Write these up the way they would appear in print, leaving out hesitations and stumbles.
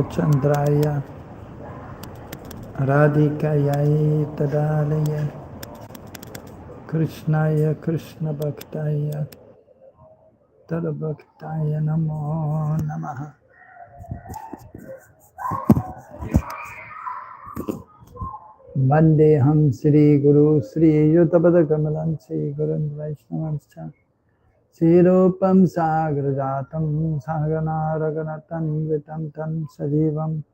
Chandraya Radhikayai Tadalaya Krishnaya Krishna Bhaktaya Tadabhaktaya Namo Namaha. Vandeham Sri Guru Sri Yutabada Kamalam Sri Gurun Vaishnavanscha Sri Rupam Sagrajatam Sagana Raganatan Vitam Tam Sajivam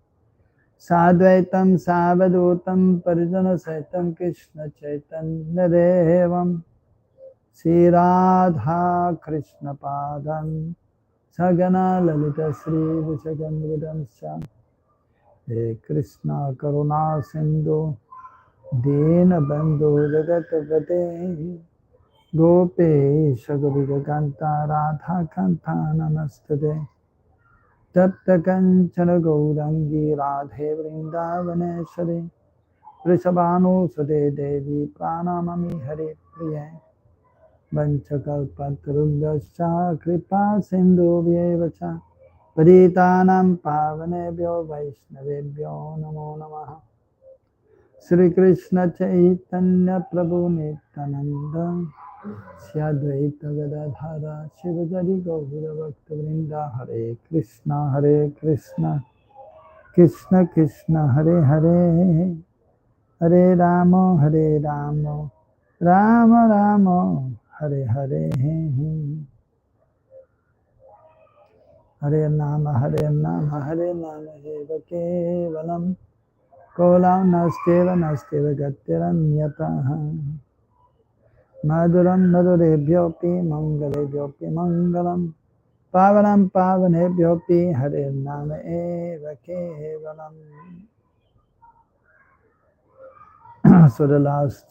Sadvaitam Savadutam Parijana Saitam Krishna Chaitanya Devam Sri Radha Krishna Padam Sagana Lalita Sri Vishakam He Krishna Karuna Sindhu Dina Bandhu Jagatavate Gopesha Gopika Kanta Radha Kanta Namastade Tapta Kanchana Gaurangi Radhe Vrindavaneshwari Vrishabhanu Sade Devi Pranamami Hare Priye Vanchakalpatarubhyascha Kripa Sindhu Vyevacha Paditanam Pavanebhyo Vaishnavebhyo Namo Namaha Sri Krishna Chaitanya Prabhu Nityananda Shri Advaita Gadadhara Shivajari Gaura Bhakta Vrinda Hare Krishna Krishna Krishna Hare Hare Hare Rama Rama Rama Hare Hare Hare Nama Eva Kevalam Kolam Nasteva Gattiram Yataha Maduram Madurebhyopi Mangalebhyopi Mangalam Pavanam Pavanebhyopi Hare Nama Eva Kevalam. So the last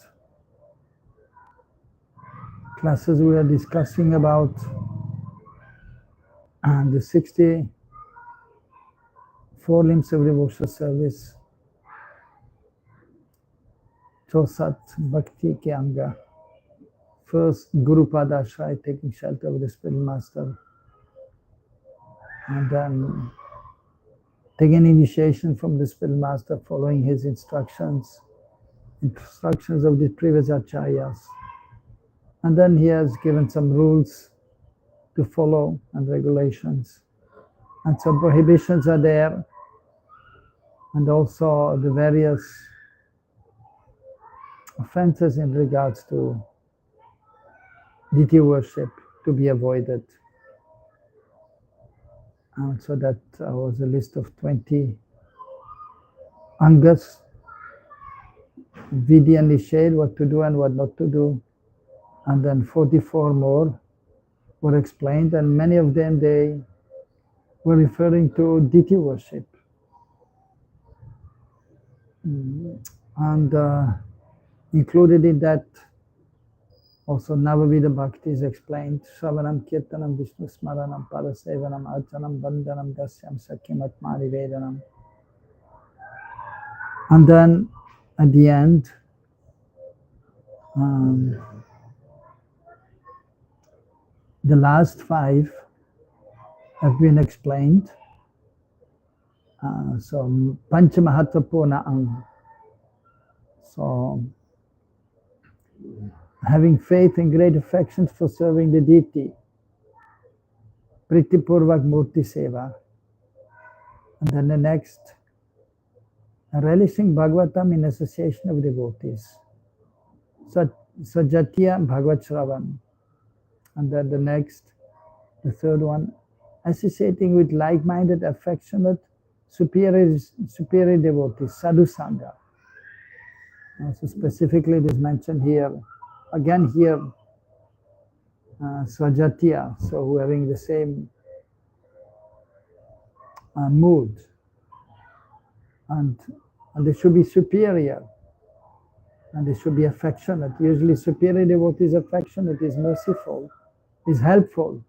classes we are discussing about the 64 limbs of devotional service, Chosat Bhakti ke Anga. First, Guru Padashray, taking shelter of the Spiritual Master, and then taking initiation from the Spiritual Master, following his instructions of the previous acharyas. And then he has given some rules to follow and regulations. And some prohibitions are there. And also the various offenses in regards to deity worship to be avoided. And so that was a list of 20 angas, vidya and nished, what to do and what not to do. And then 44 more were explained, and many of them they were referring to deity worship. And included in that also Navavida Bhakti is explained. Shravanam, Kirtanam, Vishnu Smaranam, Parasevanam, Archanam, Bandhanam, Dasyam, Sakyam, Atmani Vedanam. And then at the end, the last 5 have been explained. So Panchamahatapurna Ang. So having faith and great affection for serving the deity, Priti Purvak Murti Seva. And then the next, relishing Bhagavatam in association of devotees, Sajatya Bhagavat Shravan. And then the next, the third one, associating with like-minded, affectionate, superior devotees, Sadhu Sangha. So specifically it is mentioned here, again here, Swajatya, so who are having the same mood. And they should be superior. And they should be affectionate. Usually superior devotee is affectionate, is merciful, is helpful.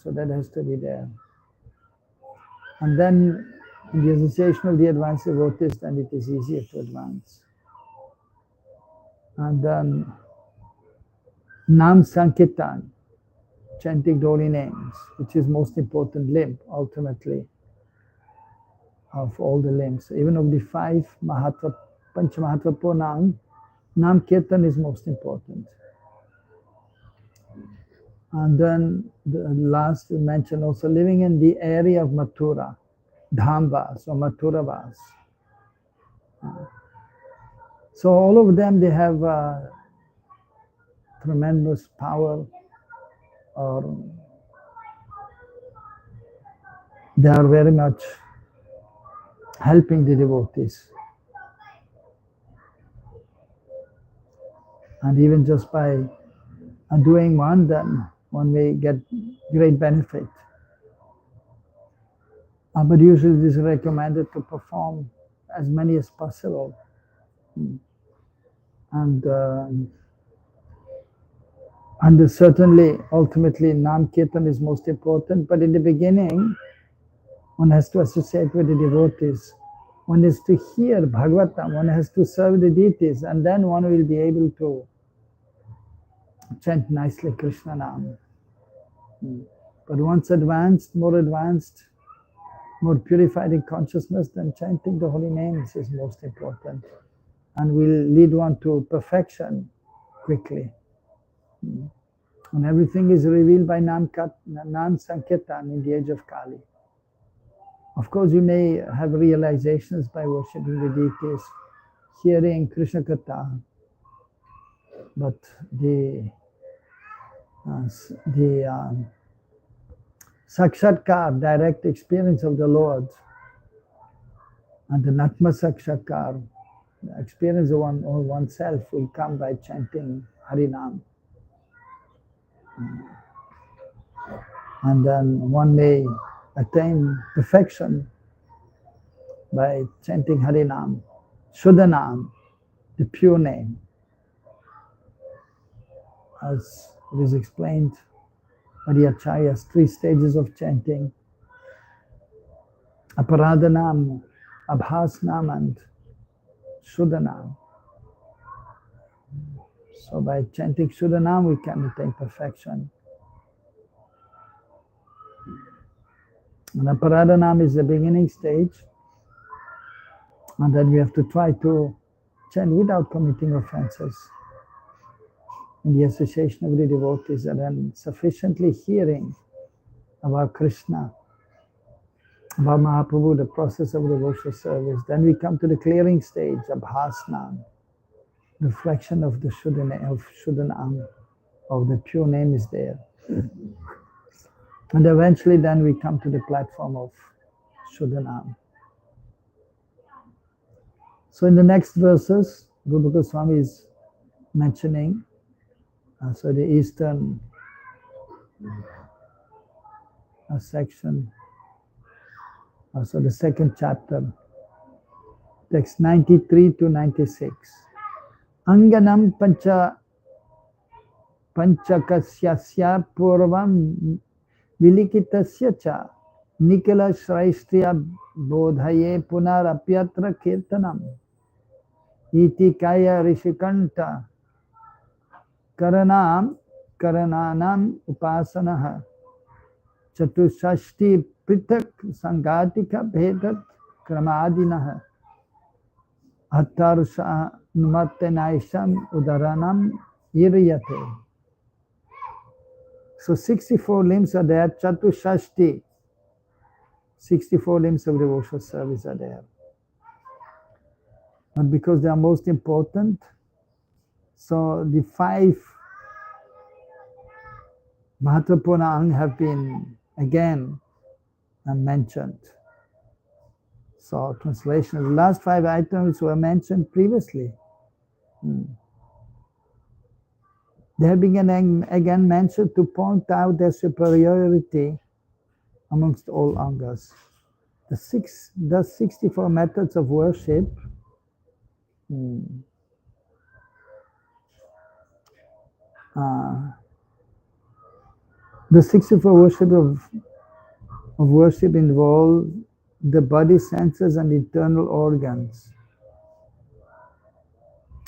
So that has to be there. And then in the association of the advanced devotees, then it is easier to advance. And then Nam Sankirtan, chanting holy names, which is most important limb ultimately. of all the limbs. Even of the 5 Mahatva, Panch Mahatva Purnang, Nam Kirtan is most important. And then the last we mentioned also living in the area of Mathura, Dhamvas or Mathuravas. So all of them, they have tremendous power, or they are very much helping the devotees. And even just by doing one, then one may get great benefit. But usually it is recommended to perform as many as possible. And certainly, ultimately, Nam Kirtan is most important. But in the beginning, one has to associate with the devotees. One is to hear Bhagavatam. One has to serve the deities. And then one will be able to chant nicely Krishna Nam. But once advanced, more purified in consciousness, then chanting the holy names is most important. And will lead one to perfection quickly. And everything is revealed by Nam Sankirtan in the age of Kali. Of course, you may have realizations by worshipping the deities, hearing Krishna Katha, but the Sakshatkar, direct experience of the Lord, and the Natma Sakshatkar, the experience of oneself will come by chanting Harinam. And then one may attain perfection by chanting Harinam, Shuddhanam, the pure name. As it is explained by the Acharyas, 3 stages of chanting: Aparadhanam, Abhasnam, and Shuddhanam. So by chanting Shuddhanam, we can attain perfection. And Aparadhanam is the beginning stage. And then we have to try to chant without committing offenses in the association of the devotees, and then sufficiently hearing about Krishna, about Mahaprabhu, the process of devotional service. Then we come to the clearing stage, Abhasnam, reflection of the Shuddhanam, of the pure name is there. And eventually then we come to the platform of Shuddhanam. So in the next verses, Rupa Goswami is mentioning so the eastern section, so the second chapter, text 93 to 96. Anganam panchakasyasya purvam vilikitasya cha nikala shraistriya bodhaye punarapyatra kirtanam iti kaya rishikanta karanam upasanaha chatushashti pritak sangatika bhedat kramadinaha attarusha numattenaisham udaranam iriyate. So 64 limbs are there, chatushashti, 64 limbs of devotional service are there. But because they are most important, so the 5 Mahatma have been again mentioned. So translation, the last 5 items were mentioned previously. They have been again mentioned to point out their superiority amongst all angas. The 64 methods of worship the 64 worship involve the body, senses, and internal organs.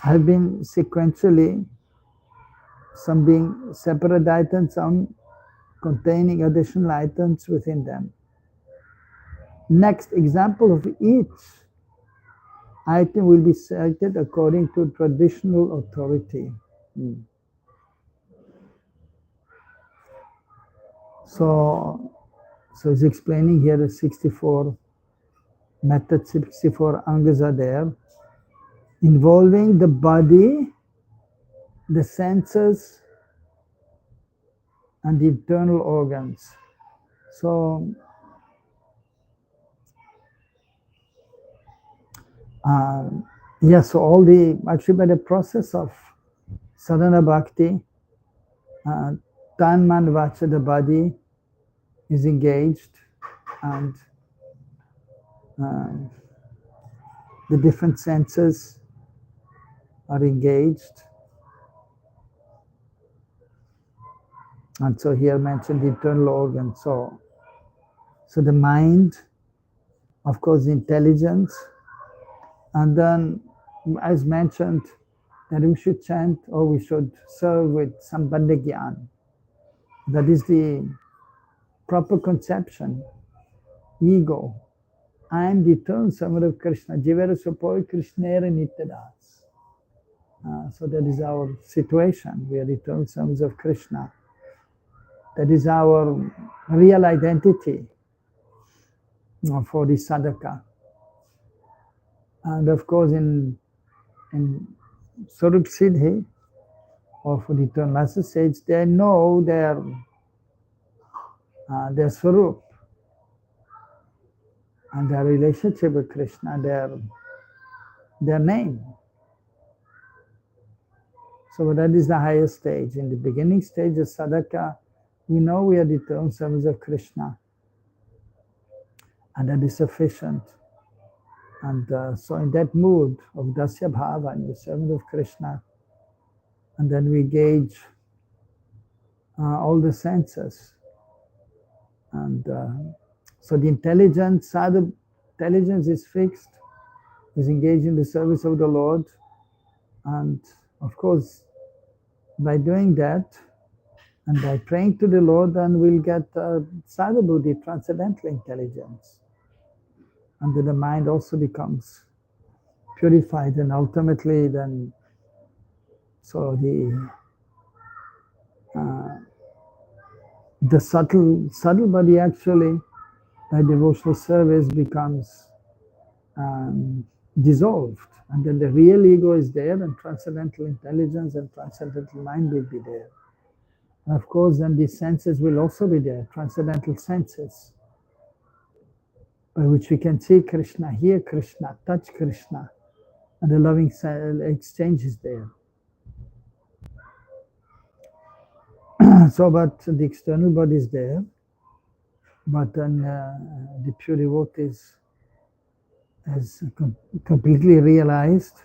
Have been sequentially, some being separate items, some containing additional items within them. Next example of each item will be cited according to traditional authority. So he's explaining here the 64 methods, 64 angas are there, involving the body, the senses, and the internal organs. So so all the, actually by the process of sadhana bhakti, tan man vacha, the body is engaged, and the different senses are engaged. And so here mentioned the internal organs. So the mind, of course, intelligence, and then, as mentioned, that we should chant or we should serve with sambandha gyan. That is the proper conception. Ego. I am the eternal servant of Krishna. Jivara Supoi Krishnera Nityadas. So that is our situation. We are eternal servants of Krishna. That is our real identity for the sadhaka. And of course, in Swarup Siddhi, or for the eternal master sage, they know their Swarup and their relationship with Krishna, their name. So that is the highest stage. In the beginning stage of sadhaka, we know we are the eternal servants of Krishna, and that is sufficient. And so in that mood of dasya bhava, in the servant of Krishna, and then we gauge all the senses. And so the intelligence, sadhu intelligence is fixed, is engaged in the service of the Lord. And of course, by doing that, and by praying to the Lord, then we'll get sadhu buddhi, transcendental intelligence. And then the mind also becomes purified, and ultimately then, so the subtle body actually, by devotional service, becomes dissolved. And then the real ego is there, and transcendental intelligence and transcendental mind will be there. And of course, then the senses will also be there, transcendental senses, by which we can see Krishna, hear Krishna, touch Krishna, and the loving exchange is there. So, but the external body is there, but then the pure devotee is completely realized,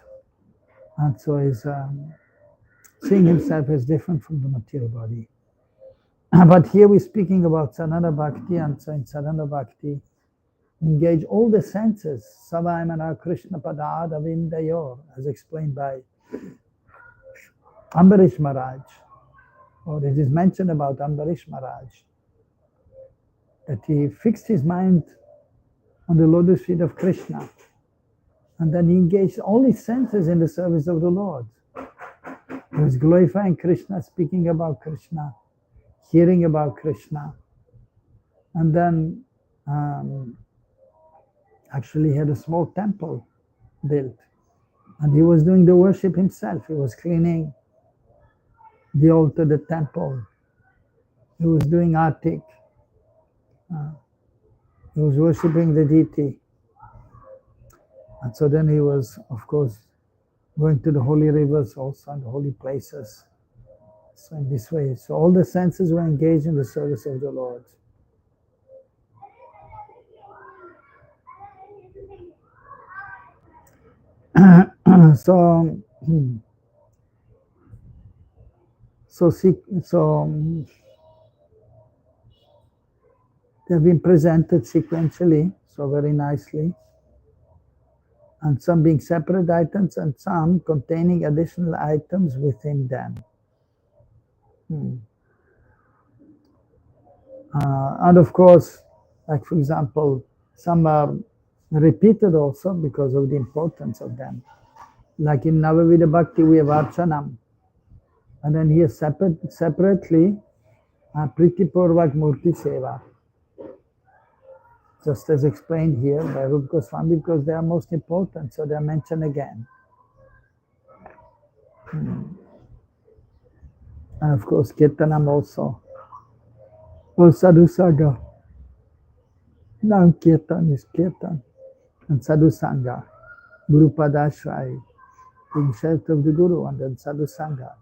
and so is seeing himself as different from the material body. But here we're speaking about sadhana bhakti, and so in sadhana bhakti, engage all the senses, Savaimana Krishna Padad Avindayor, as explained by Ambarish Maharaj, or it is mentioned about Ambarish Maharaj, that he fixed his mind on the lotus feet of Krishna, and then he engaged all his senses in the service of the Lord. He was glorifying Krishna, speaking about Krishna, hearing about Krishna, and then actually he had a small temple built, and he was doing the worship himself. He was cleaning the altar, the temple. He was doing artik. He was worshipping the deity. And so then he was, of course, going to the holy rivers also and the holy places. So in this way, so all the senses were engaged in the service of the Lord. So they've been presented sequentially, so very nicely, and some being separate items and some containing additional items within them. And of course, like for example, Some are repeated also because of the importance of them. Like in Navavida Bhakti, we have Archanam. And then here separately, Priti Purvak Murti Seva. Just as explained here by Rupa Goswami, because they are most important, so they are mentioned again. And of course, Kirtanam also. Or Sadhu Sangha. Now Kirtan is Kirtan. And Sadhu Sangha. Guru Padashray. Being shelter of the Guru, and then Sadhu Sangha.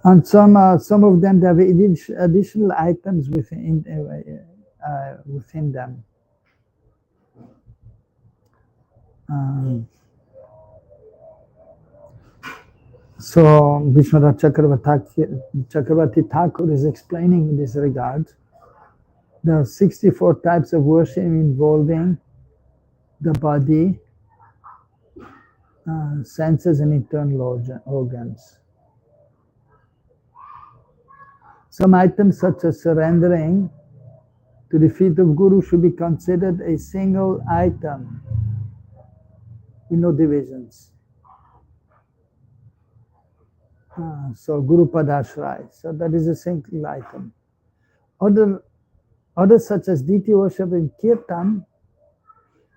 And some of them have additional items within them. So Vishwanath Chakravarti Thakur is explaining in this regard. There are 64 types of worship involving the body, senses, and internal organs. Some items such as surrendering to the feet of Guru should be considered a single item with no divisions. So Guru Padashray, so that is a single item. Others such as deity worship and Kirtan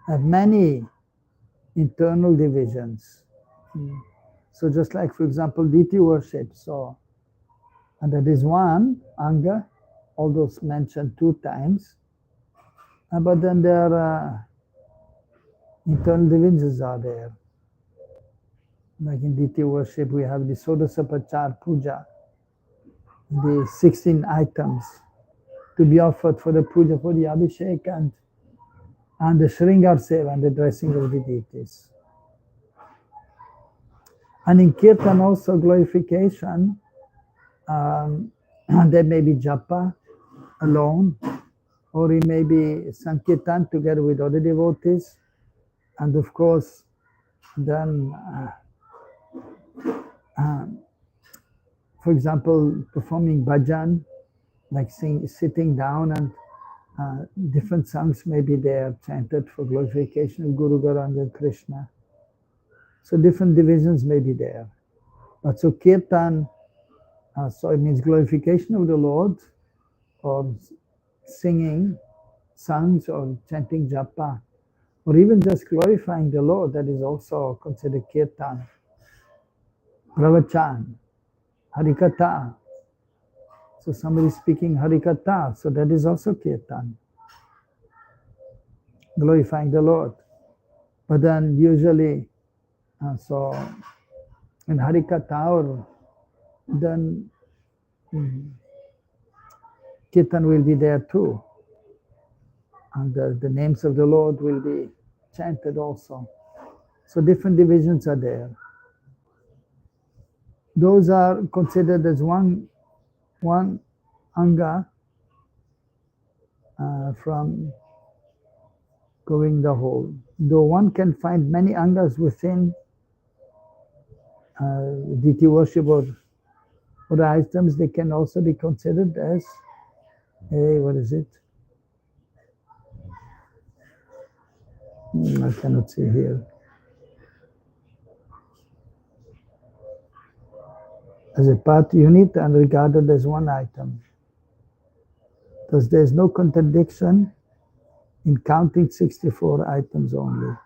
have many internal divisions. So just like, for example, deity worship, and that is one, Anga, all those mentioned 2 times. But then there are internal divisions are there. Like in deity worship, we have the Sodasapachar Puja, the 16 items to be offered for the puja, for the Abhishek, and the Shringar Seva, and the dressing of the deities. And in Kirtan also glorification, there may be japa alone, or it may be sankirtan together with other devotees, and of course then for example, performing bhajan, like sitting down, and different songs may be there chanted for glorification of Guru Gauranga and Krishna. So different divisions may be there. But so kirtan, so it means glorification of the Lord, or singing songs, or chanting japa, or even just glorifying the Lord, that is also considered kirtan. Pravachan, harikatha. So somebody speaking harikatha, so that is also kirtan, glorifying the Lord. But then usually, so in harikatha, or then kirtan will be there too, and the names of the Lord will be chanted also. So different divisions are there. Those are considered as one anga from going the whole. Though one can find many angas within deity worship or items, they can also be considered as what is it? I cannot see here. As a part unit and regarded as one item. Thus there is no contradiction in counting 64 items only.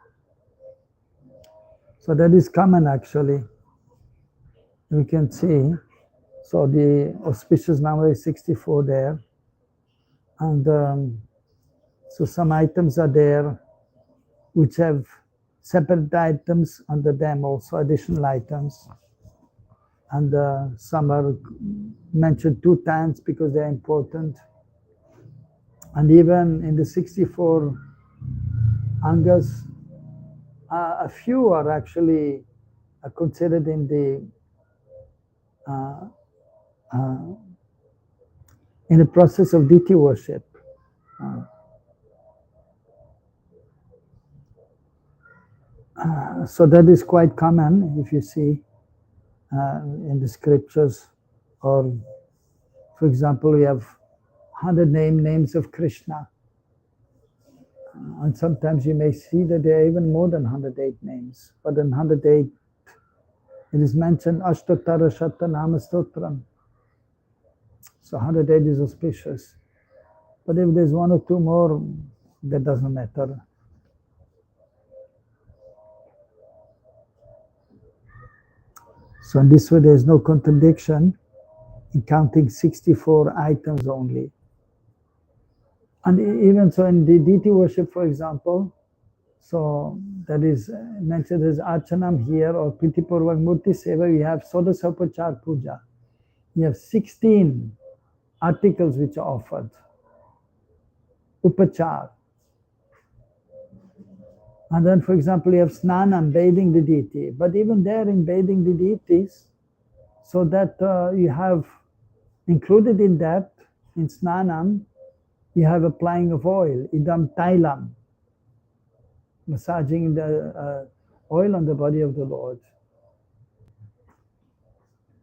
So that is common actually. We can see, so the auspicious number is 64 there. And so some items are there which have separate items under them, also additional items. And some are mentioned 2 times because they are important. And even in the 64 angas, a few are actually considered in the process of deity worship. So that is quite common if you see in the scriptures or For example, we have 100 names of Krishna. And sometimes you may see that there are even more than 108 names. But in 108, it is mentioned Ashtatara Shatanama Stotram. So 108 is auspicious. But if there's one or two more, that doesn't matter. So in this way, there is no contradiction in counting 64 items only. And even so in the deity worship, for example, so that is mentioned as Archanam here, or Pritipurvak Murti Seva, we have Sodasapachar Puja. We have 16 articles which are offered. Upachar. And then, for example, you have Snanam, bathing the deity. But even there in bathing the deities, so that you have included in that, in Snanam, you have applying of oil, idam tailam, massaging the oil on the body of the Lord.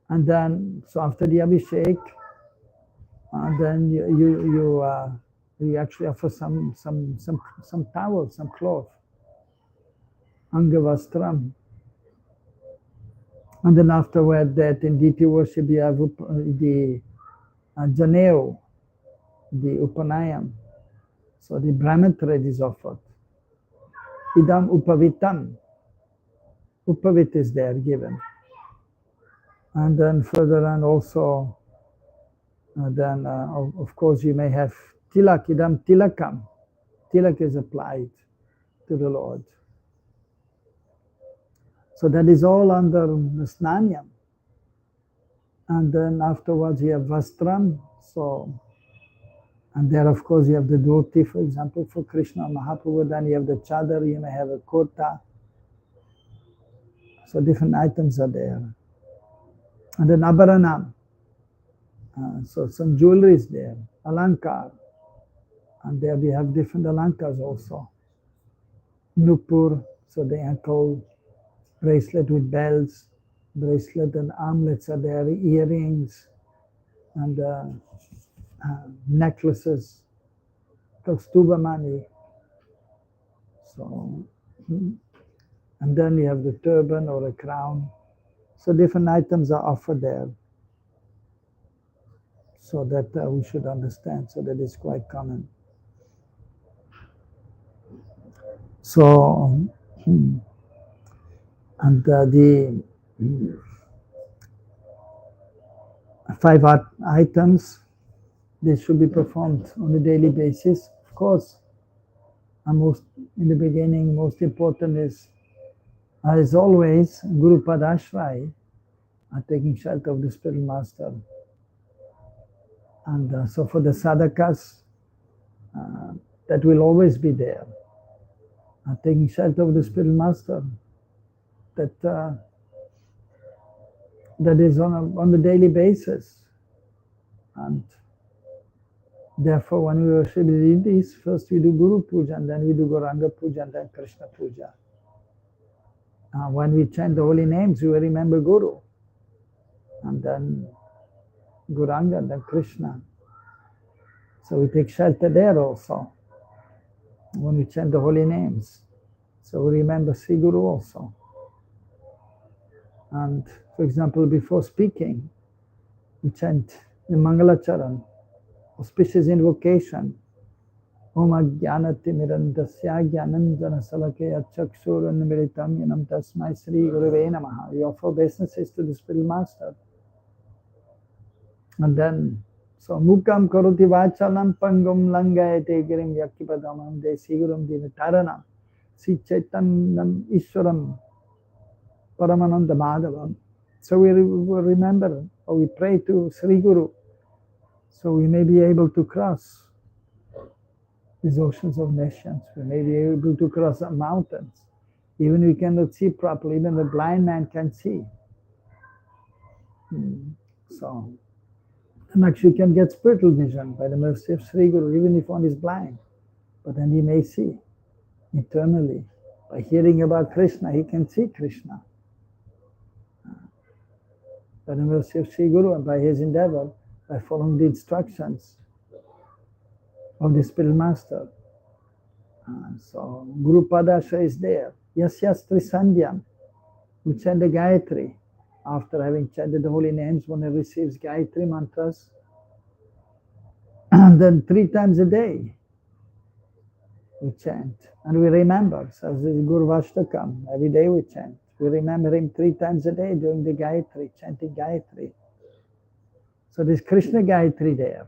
And then, so after the Abhishek, then you actually offer some towel, some cloth, angavastram. And then afterward, that in deity worship, you have the janeo, the upanayam. So the Brahman thread is offered. Idam upavitam. Upavit is there given. And then further on also, of course you may have tilak, idam tilakam. Tilak is applied to the Lord. So that is all under the snanyam. And then afterwards you have vastram. So, and there of course you have the dhoti, for example, for Krishna Mahaprabhu. Then you have the chadar, you may have a kurta. So different items are there. And then abharanam. So some jewelry is there. Alankar. And there we have different alankars also. Nupur, so the ankle bracelet with bells, bracelet and armlets are there, earrings, and necklaces, kaustuba mani. So, and then you have the turban or a crown. So different items are offered there. So that we should understand. So that is quite common. So, and the 5 items, they should be performed on a daily basis. Of course, in the beginning, most important is, as always, Guru Padashray, taking shelter of the spiritual master. And so for the sadhakas, that will always be there. Taking shelter of the spiritual master, that is on a daily basis. And therefore, when we worship the deities, first we do Guru Puja, and then we do Gauranga Puja, and then Krishna Puja. When we chant the holy names, we remember Guru, and then Gauranga, and then Krishna. So we take shelter there also, when we chant the holy names. So we remember Sri Guru also. And for example, before speaking, we chant the Mangalacharan, auspicious invocation. Om Ajnanati Mirandasya Jnananjana Salakaya Chakshur Anmiritam Yanam Tasmai Sri Gurave Namaha. We offer obeisances to the spiritual master. And then, so Mukam Karoti Vachalam Pangum Langayate Girim Yakipadamam Desi Gurum Dinataranam Si Chaitanyam Ishwaram Paramananda Madhavam. So we remember, or we pray to Sri Guru, so we may be able to cross these oceans of nations. We may be able to cross the mountains. Even we cannot see properly, even the blind man can see. So, and actually can get spiritual vision by the mercy of Sri Guru, even if one is blind. But then he may see eternally. By hearing about Krishna, he can see Krishna. By the mercy of Sri Guru and by his endeavor, by following the instructions of the Spirit Master. So Guru Padasha is there. Yasyas Trisandhyam. We chant the Gayatri. After having chanted the holy names, one receives Gayatri mantras. And then 3 times a day we chant. And we remember. So this is Guru Vashtakam. Every day we chant. We remember him 3 times a day doing the Gayatri, chanting Gayatri. So there's Krishna Gayatri there.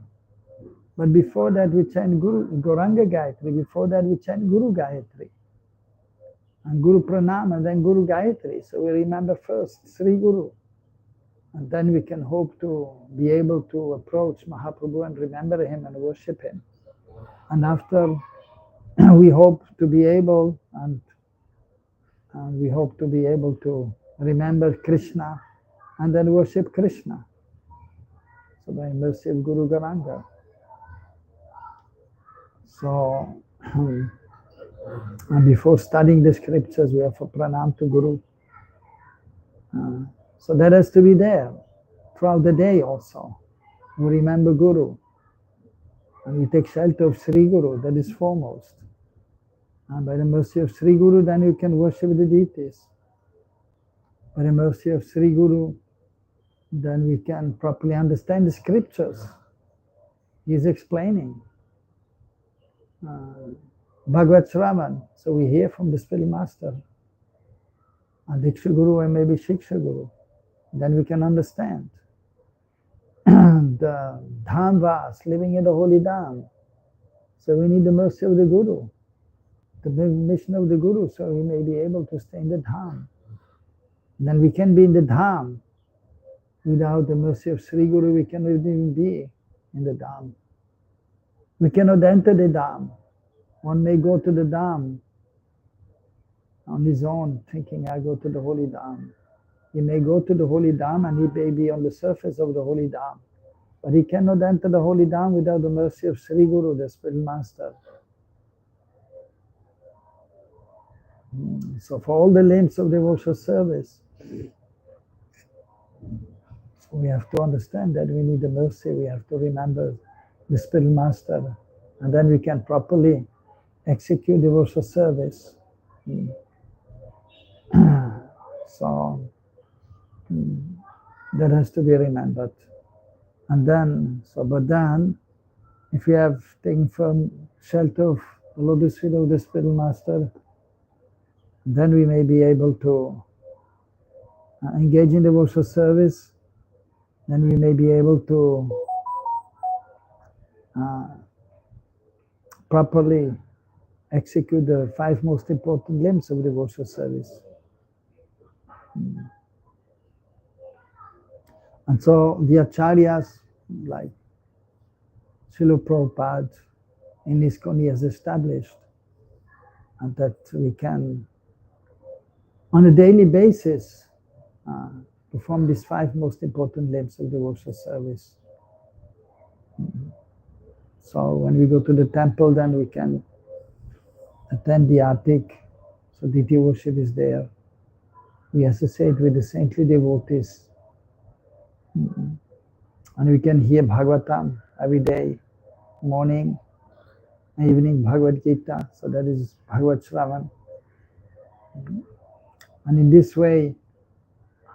But before that we chant Gauranga Gayatri. Before that we chant Guru Gayatri. And Guru Pranam and then Guru Gayatri. So we remember first Sri Guru. And then we can hope to be able to approach Mahaprabhu and remember him and worship him. And after we hope to be able and we hope to be able to remember Krishna and then worship Krishna. So by mercy of Guru Gauranga. So, and before studying the scriptures, we have to pranam to Guru. So that has to be there throughout the day also. We remember Guru. And we take shelter of Sri Guru, that is foremost. And by the mercy of Sri Guru, then you can worship the deities. By the mercy of Sri Guru, then we can properly understand the scriptures. He is explaining. Bhagavad Shravan, so we hear from the Spirit Master. And Diksha Guru and maybe Shiksha Guru. Then we can understand. The Dham Vas, living in the holy Dham. So we need the mercy of the Guru, the permission of the Guru, so we may be able to stay in the Dham. Then we can be in the Dham. Without the mercy of Sri Guru, we cannot even be in the Dham. We cannot enter the Dham. One may go to the Dham on his own, thinking, I go to the holy Dham. He may go to the holy Dham and he may be on the surface of the holy Dham. But he cannot enter the holy Dham without the mercy of Sri Guru, the Spirit Master. So for all the limbs of devotional service, we have to understand that we need the mercy, we have to remember the Spirit Master, and then we can properly execute devotional service. So that has to be remembered. And then, but then, if we have taken firm shelter of the lotus feet of the Spirit Master, then we may be able to engage in devotional service. Then we may be able to properly execute the 5 most important limbs of devotional service. And so the acharyas, like Srila Prabhupada in ISKCON, has established, and that we can, on a daily basis, perform these 5 most important limbs of devotional service. So when we go to the temple, then we can attend the Atik, so deity worship is there. We associate with the saintly devotees. And we can hear Bhagavatam every day, morning, evening Bhagavad Gita, so that is Bhagavad Shravan. And in this way,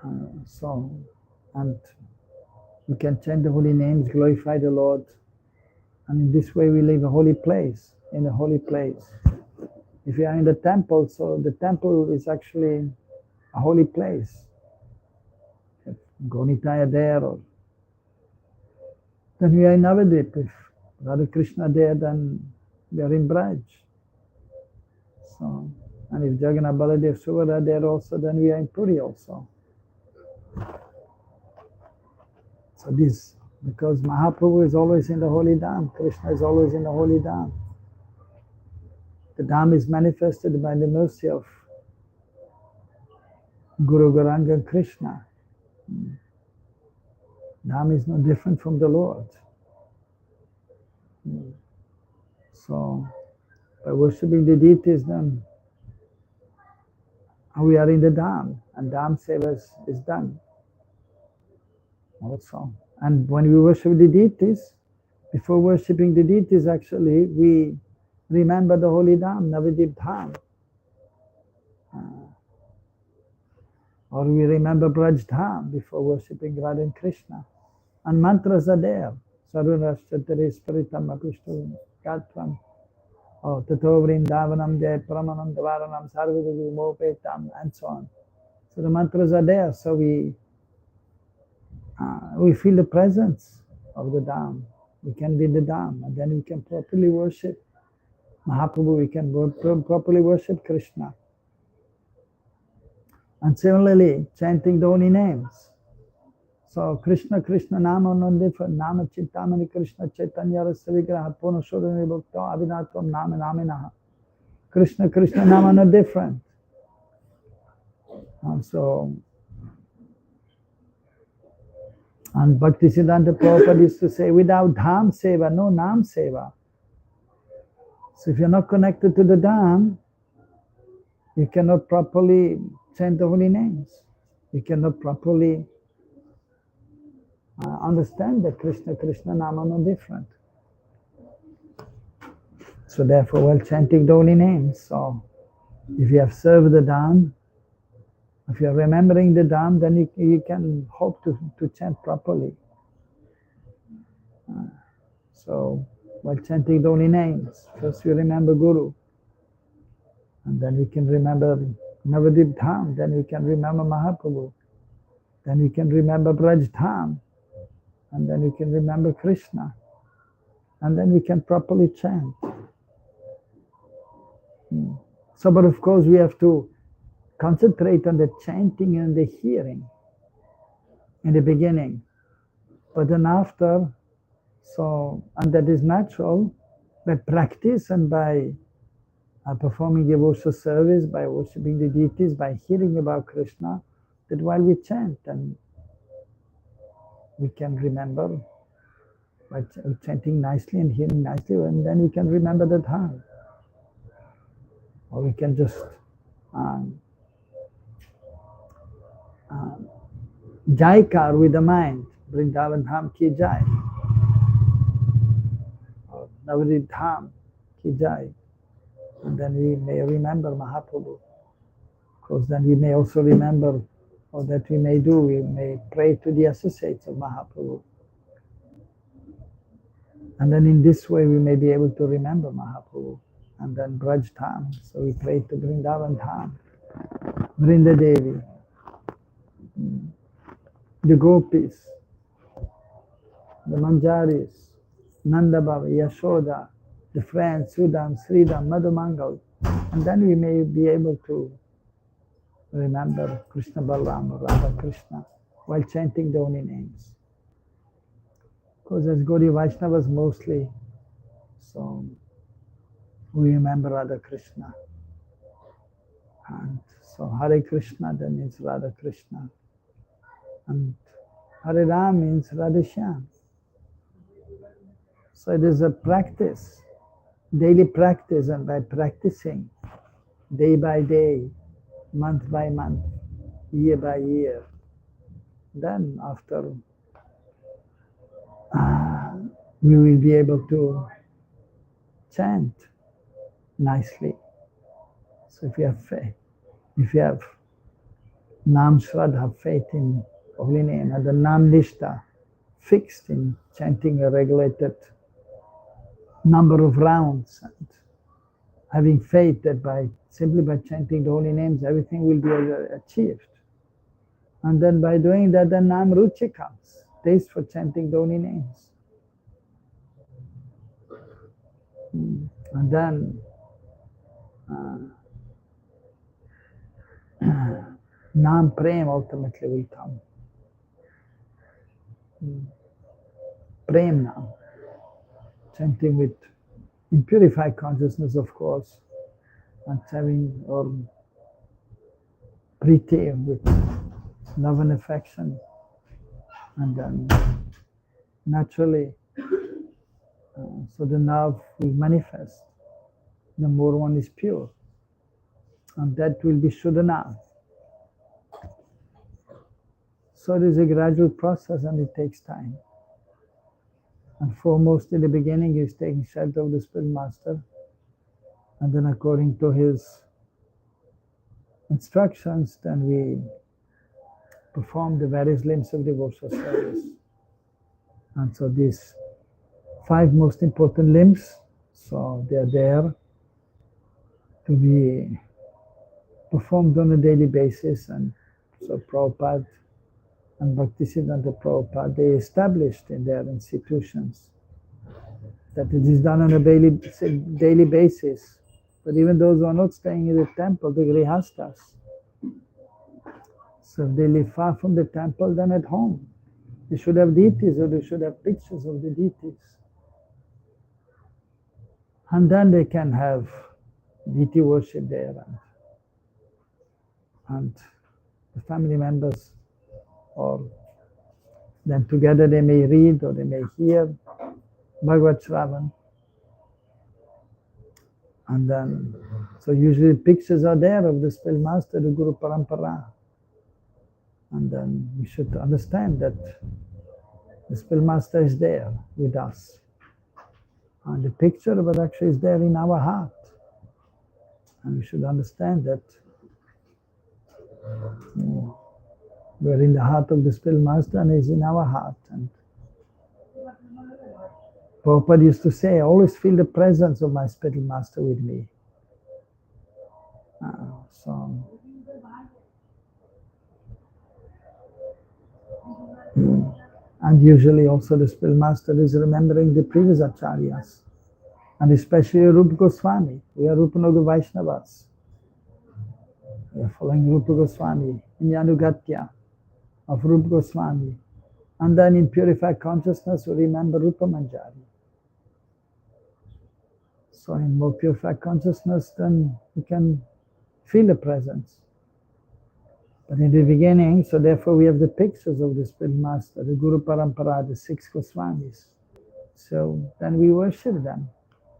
and we can chant the holy names, glorify the Lord, and in this way we live a holy place, in a holy place. If we are in the temple, so the temple is actually a holy place. If Gaunitaya there, or then we are in Navadvip. If Radha Krishna there, then we are in Braj. So, and if Jagannath Baladev Subhadra there also, then we are in Puri also. So this, because Mahaprabhu is always in the holy Dham, Krishna is always in the holy Dham. The Dham is manifested by the mercy of Guru Gauranga and Krishna. Dham is no different from the Lord. So, by worshipping the deities, then we are in the Dham, and Dham Seva is done also. And when we worship the deities, before worshipping the deities, actually, we remember the holy Dham, Navadip Dham. Or we remember Braj Dham before worshipping Radha and Krishna. And mantras are there. Sarunashchatari Spiritam Apishtu Gatvam. Or Tato Vrindavanam Jai Pramanam Dvaranam Sarvadagi Mopetam, and so on. So the mantras are there. So we feel the presence of the Dham. We can be the Dham, and then we can properly worship Mahaprabhu. We can properly worship Krishna. And similarly, chanting the holy names. So Krishna, Krishna, Nama, non-different. Nama, Chintamani, Krishna, Chaitanya, Rasa Vigraha, Purna, Shodhani, Bhakta, Abhinatam, Nama, Naminaha. Krishna, Krishna, Nama, not different. And Bhakti Siddhanta Prabhupada used to say, without Dham Seva, no Nam Seva. So if you're not connected to the Dham, you cannot properly chant the holy names. You cannot properly understand that Krishna, Krishna, Nama are different. So therefore, while chanting the holy names, so if you have served the Dham, if you are remembering the Dham, then you can hope to chant properly. So while chanting the holy names, first you remember Guru, and then we can remember Navadip Dham, then we can remember Mahaprabhu, then we can remember Braj Dham, and then we can remember Krishna, and then we can properly chant. So, but of course we have to concentrate on the chanting and the hearing in the beginning. But then after, and that is natural, by practice and by performing devotional service, by worshipping the deities, by hearing about Krishna, that while we chant, and we can remember by chanting nicely and hearing nicely, and then we can remember the Dham. Or we can just Jaikar with the mind, Vrindavan Dham ki jai, or Navadip Dham ki jai, and then we may remember Mahaprabhu. Because then we may also remember, or that we may pray to the associates of Mahaprabhu. And then in this way we may be able to remember Mahaprabhu. And then Braj Dham, so we pray to Vrindavan Dham, Vrinda Devi, the Gopis, the Manjaris, Nanda Baba, Yashoda, the friends, Sudam, Sridham, Madhumangal, and then we may be able to remember Krishna Balaram or Radha Krishna while chanting the holy names. Because as Gaudiya Vaishnavas mostly, so we remember Radha Krishna. And so Hare Krishna then means Radha Krishna. And Hare Ram means Radha Shyam. So it is a practice, daily practice, and by practicing day by day, month by month, year by year, then after we will be able to chant nicely. So if you have faith, if you have Nam Shraddha, faith in holy name, and the Nam Nishtha, fixed in chanting a regulated number of rounds, and having faith that simply by chanting the holy names, everything will be achieved. And then by doing that, the Nam Ruchi comes, taste for chanting the holy names. And then Nam Prem ultimately will come. Prem Nam, chanting with in purified consciousness, of course, and having or priti with love and affection, and then naturally, so the love will manifest. The more one is pure, and that will be Shuddhana. So it is a gradual process and it takes time. And foremost in the beginning, he is taking shelter of the Spirit Master. And then according to his instructions, then we perform the various limbs of devotional service. And so these 5 most important limbs, so they are there to be performed on a daily basis. And so Prabhupada and Bhaktisiddhanta Prabhupada, they established in their institutions that it is done on a daily basis. But even those who are not staying in the temple, the grihastas, so if they live far from the temple, then at home. They should have deities, or they should have pictures of the deities. And then they can have deity worship there. And the family members, or then together they may read or they may hear Bhagavad Shravan. And then, so usually pictures are there of the Spirit Master, the Guru Parampara. And then we should understand that the Spirit Master is there with us. And the picture of Bhadaksha is there in our heart. And we should understand that we're in the heart of the Spirit Master and he's in our heart. And Prabhupada used to say, I always feel the presence of my Spirit Master with me. And usually also the Spirit Master is remembering the previous acharyas, and especially Rupa Goswami. We are Rupanuga Vaishnavas. We are following Rupa Goswami in the Anugatya of Rupa Goswami. And then in purified consciousness we remember Rupa Manjari. So in more purified consciousness, then we can feel the presence. But in the beginning, so therefore we have the pictures of the Spirit Master, the Guru Parampara, the 6 Goswamis. So then we worship them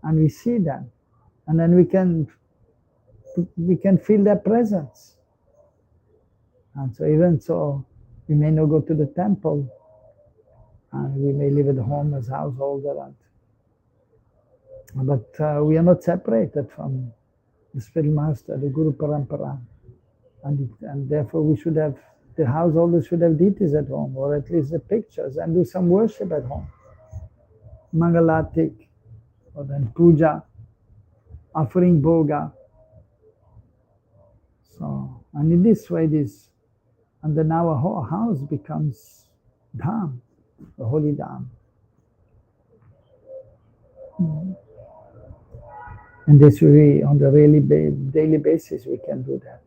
and we see them. And then we can feel their presence. And so even so, we may not go to the temple, and we may live at home as householder. But we are not separated from the Spirit Master, the Guru Parampara. And therefore we should have, the householders should have deities at home, or at least the pictures, and do some worship at home. Mangalatik, or then puja, offering bhoga. So, and in this way, and then our whole house becomes dham, the holy dham. And this way, on the really daily basis, we can do that.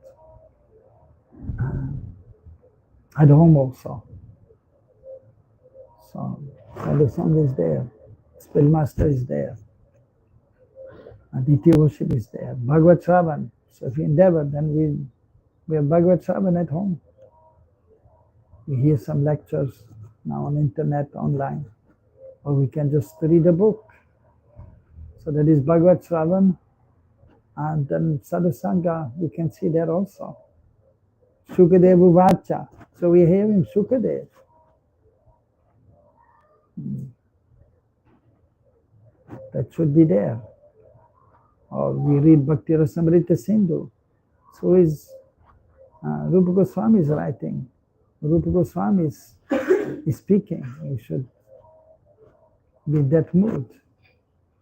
At home also. So the song is there, Spirit Master is there, Aditya worship is there, Bhagavad Shravan. So if we endeavor, then we have Bhagavad Shravan at home. We hear some lectures now on internet, online, or we can just read a book. So that is Bhagavad Shravan, and then Sadhusanga we can see there also. Shukadev Vacha. So we hear him Shukadev. That should be there. Or we read Bhakti Rasamrita Sindhu. So is Rupa Goswami is writing. Rupa Goswami is speaking. We should be in that mood.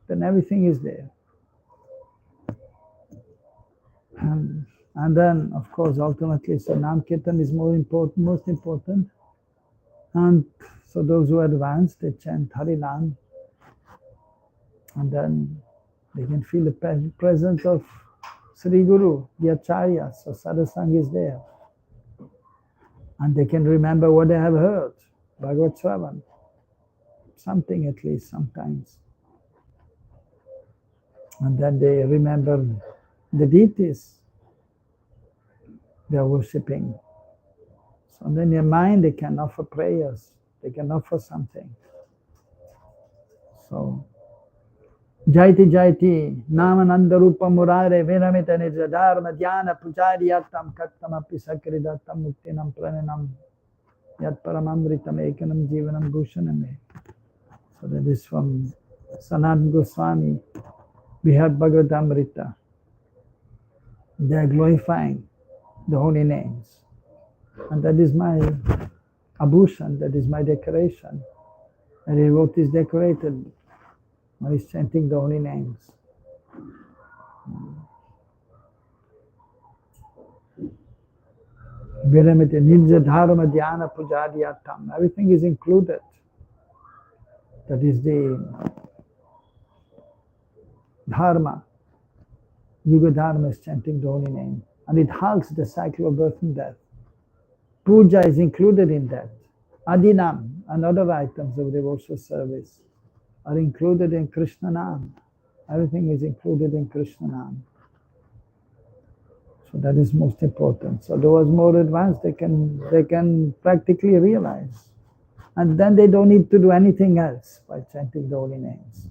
Then everything is there. And then, of course, ultimately, so Nam Kirtan is most important. And so those who advance, they chant Harinam. And then they can feel the presence of Sri Guru, the Acharya. So Sadhusanga is there. And they can remember what they have heard, Bhagavad Shravan. Something at least, sometimes. And then they remember the deities they are worshipping. So then in their mind they can offer prayers, they can offer something. So Jaiti Jaiti Namananda Rupa Murare Viramita Nijadharma Dhyana Pujaryatam Kattamapi Sakridatam Muktinam Prananam Yat Paramamritam Ekanam Jivanam Bhushaname. So that is from Sanatana Goswami. We have Bhagavatamrita. They are glorifying the holy names. And that is my abhushan, that is my decoration. And the devotee is decorated when he's chanting the holy names. Viramiti, Nidja Dharma Dhyana Pujadhyatam. Everything is included. That is the dharma. Yuga Dharma is chanting the holy name. And it halts the cycle of birth and death. Puja is included in that. Adinam and other items of devotional service are included in Krishna Nam. Everything is included in Krishna Nam. So that is most important. So those more advanced, they can practically realize. And then they don't need to do anything else by chanting the holy names.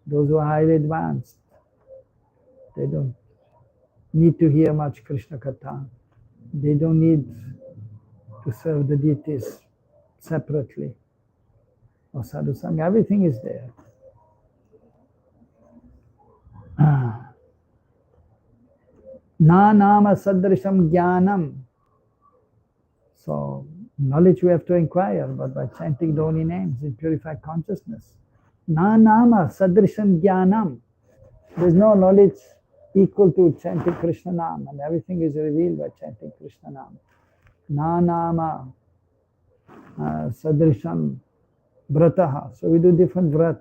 Those who are highly advanced, they don't need to hear much Krishna Katha. They don't need to serve the deities separately. Or sadhu sangha, everything is there. Na nama sadrisham jnanam. So knowledge we have to inquire, but by chanting the holy names in purified consciousness. Na nama sadrisham jnanam. There is no knowledge equal to chanting Krishna Nam, and everything is revealed by chanting Krishna Nam. Na nama sadrisham vrataha. So we do different vrat.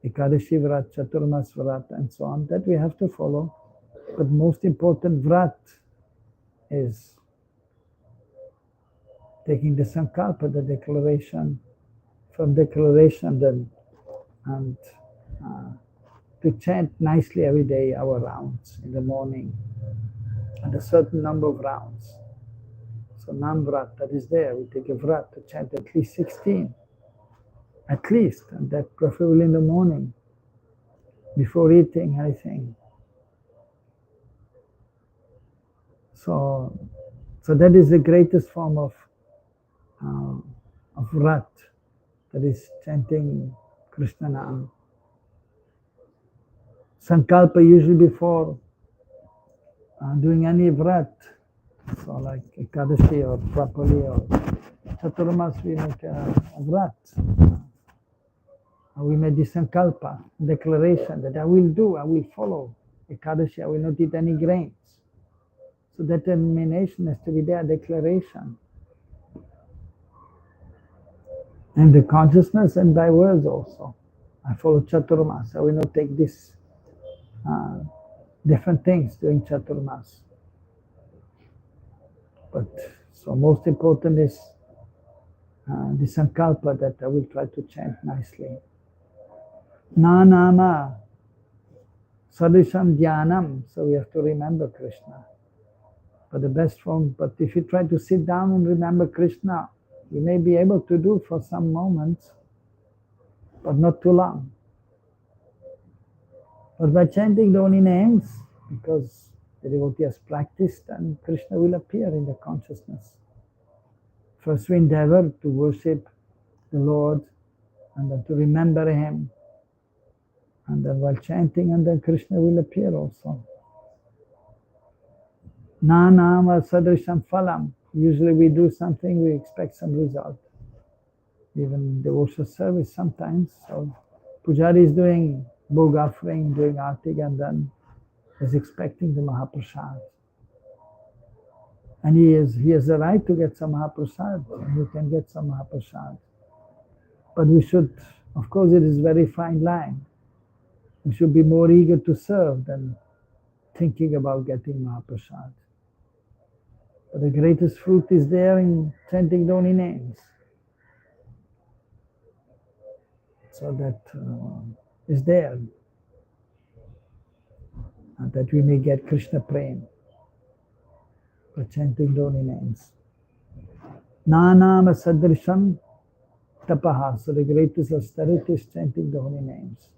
Ekadashi vrat, Chaturmas vrat, and so on, that we have to follow. But most important vrat is taking the sankalpa, the declaration, from declaration then, and to chant nicely every day our rounds in the morning, and a certain number of rounds. So Nam vrat, that is there. We take a vrat to chant at least 16, at least, and that preferably in the morning, before eating anything. So that is the greatest form of vrat, that is chanting Krishna Nam. Sankalpa usually before doing any vrat, so like Ekadashi or properly or Chaturmas, we make a vrat. We make the sankalpa, declaration that I will follow Ekadashi, I will not eat any grains. So determination has to be there, declaration. And the consciousness and by words also. I follow Chaturmas, I will not take this different things during Chaturmas. But so most important is the sankalpa that I will try to chant nicely. Na nama sadrisham dhyanam. So we have to remember Krishna. But the best form, but if you try to sit down and remember Krishna, you may be able to do for some moments, but not too long. But by chanting the holy names, because the devotee has practiced, and Krishna will appear in the consciousness. First we endeavor to worship the Lord, and then to remember Him, and then while chanting, and then Krishna will appear also. Na nama sadrisham phalam. Usually we do something, we expect some result. Even devotional service sometimes. So Pujari is doing bhog offering, doing arti, and then is expecting the Mahaprasad. And he has the right to get some Mahaprasad, and he can get some Mahaprasad. But we should, of course it is very fine line. We should be more eager to serve than thinking about getting Mahaprasad. But the greatest fruit is there in chanting the holy names. So that is there. And that we may get Krishna prema for chanting the holy names. Nanama sadrisham tapaha. So the greatest austerity is chanting the holy names.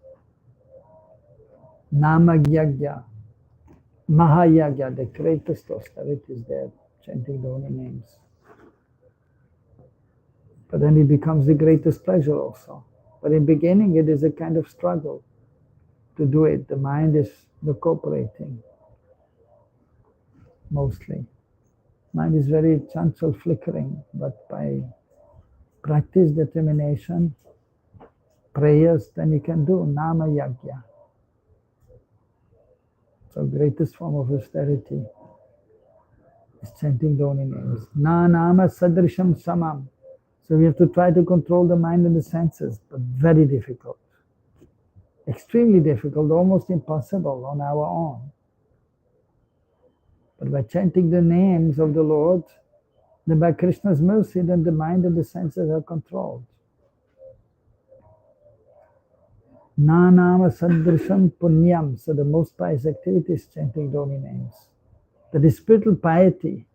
Nama yagya, mahayagya, the greatest austerity is there, chanting the holy names. But then it becomes the greatest pleasure also. But in the beginning, it is a kind of struggle to do it. The mind is not cooperating, mostly. Mind is very chanchal, flickering, but by practice, determination, prayers, then you can do nama yagya. So greatest form of austerity is chanting the holy names. Na nama sadrisham samam. So we have to try to control the mind and the senses, but very difficult. Extremely difficult, almost impossible on our own. But by chanting the names of the Lord, then by Krishna's mercy, then the mind and the senses are controlled. Na nama sadrisham punyam. So the most pious activity is chanting the holy names. That is spiritual piety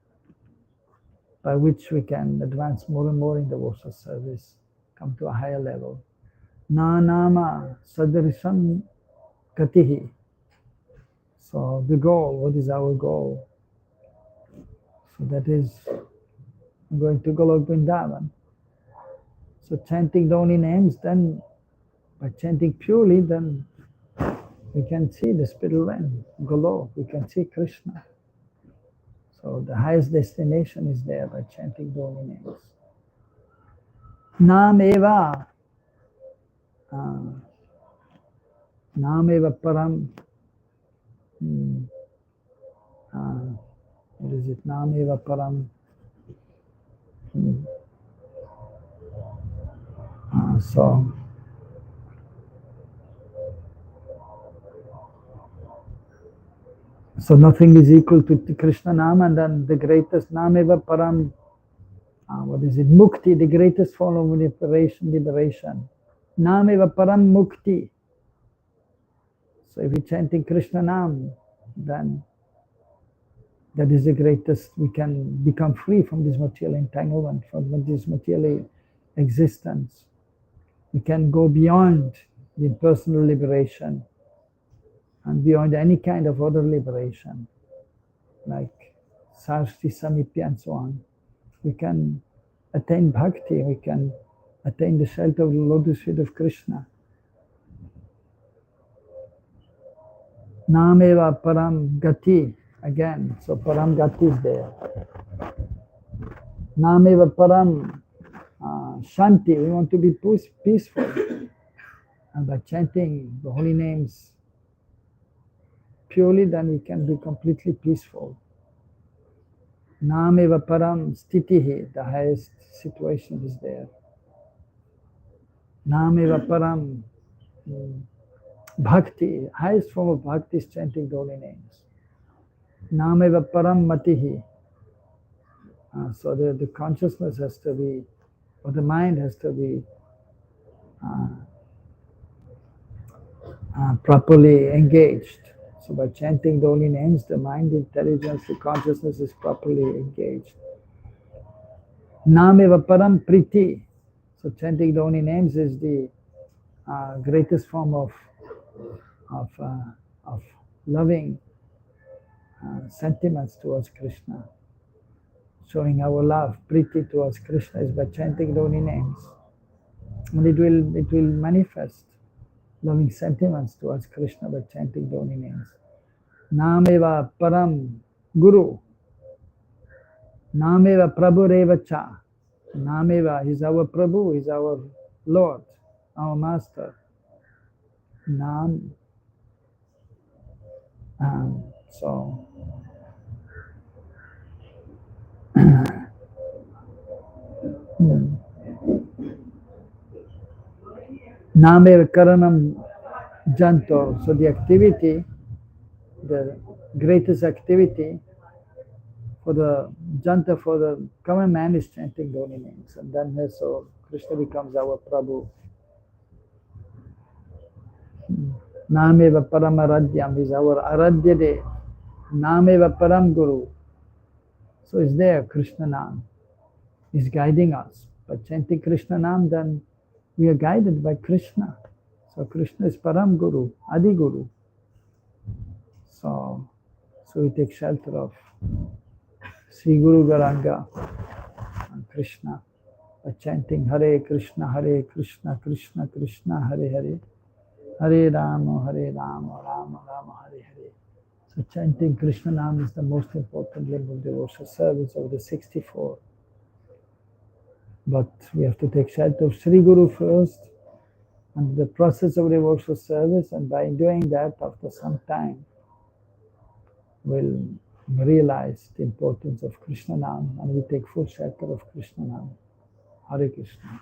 by which we can advance more and more in devotional service, come to a higher level. Na nama sadrisham katihi. So the goal, what is our goal? So that is going to Golok Vrindavan. So chanting the holy names, then by chanting purely, then we can see the spiritual end, Golok, we can see Krishna. So the highest destination is there by chanting the holy names. Nameva, Nameva Param. What is it? Nameva Param. So nothing is equal to Krishna Nama, and then the greatest Nameva Param. What is it? Mukti, the greatest form of liberation. Nameva Param Mukti. So if we're chanting Krishna Nam, then that is the greatest. We can become free from this material entanglement, from this material existence. We can go beyond the personal liberation and beyond any kind of other liberation, like Sarsti Samipya and so on. We can attain Bhakti, we can attain the shelter of the lotus feet of Krishna. Nameva Param Gati, again, so Param Gati is there. Nameva Param Shanti, we want to be peaceful. And by chanting the holy names purely, then we can be completely peaceful. Nameva Param Stitihi, the highest situation is there. Nameva Param Bhakti, highest form of bhakti is chanting the holy names. Nameva Param Matihi. So the consciousness has to be, or the mind has to be properly engaged. So by chanting the holy names, the mind, intelligence, the consciousness is properly engaged. Nameva Param Priti. So chanting the holy names is the greatest form of loving sentiments towards Krishna. Showing our love, Priti towards Krishna is by chanting the holy names. And it will manifest loving sentiments towards Krishna by chanting the holy names. Nameva Param Guru. Nameva Prabhu Revacha. Nameva is our Prabhu, is our Lord, our Master. Nam. So Nameva Karanam Janto. So the activity, the greatest activity for the Janta, for the common man, is chanting the holy names. And then so Krishna becomes our Prabhu. Nameva Param Aradyam is our Aradya De. Nameva Param Guru. So it's there, Krishna Nam is guiding us. By chanting Krishna Nam, then we are guided by Krishna. So Krishna is Param Guru, Adi Guru. So we take shelter of Sri Guru Garanga and Krishna. by chanting Hare Krishna, Krishna Krishna, Hare Hare, Hare Rama, Rama Rama, Hare Hare. So chanting Krishna Nam is the most important limb of devotional service of the 64. But we have to take shelter of Sri Guru first, and the process of devotional service, and by doing that, after some time, we'll realize the importance of Krishna Nam, and we take full shelter of Krishna Nam. Hare Krishna.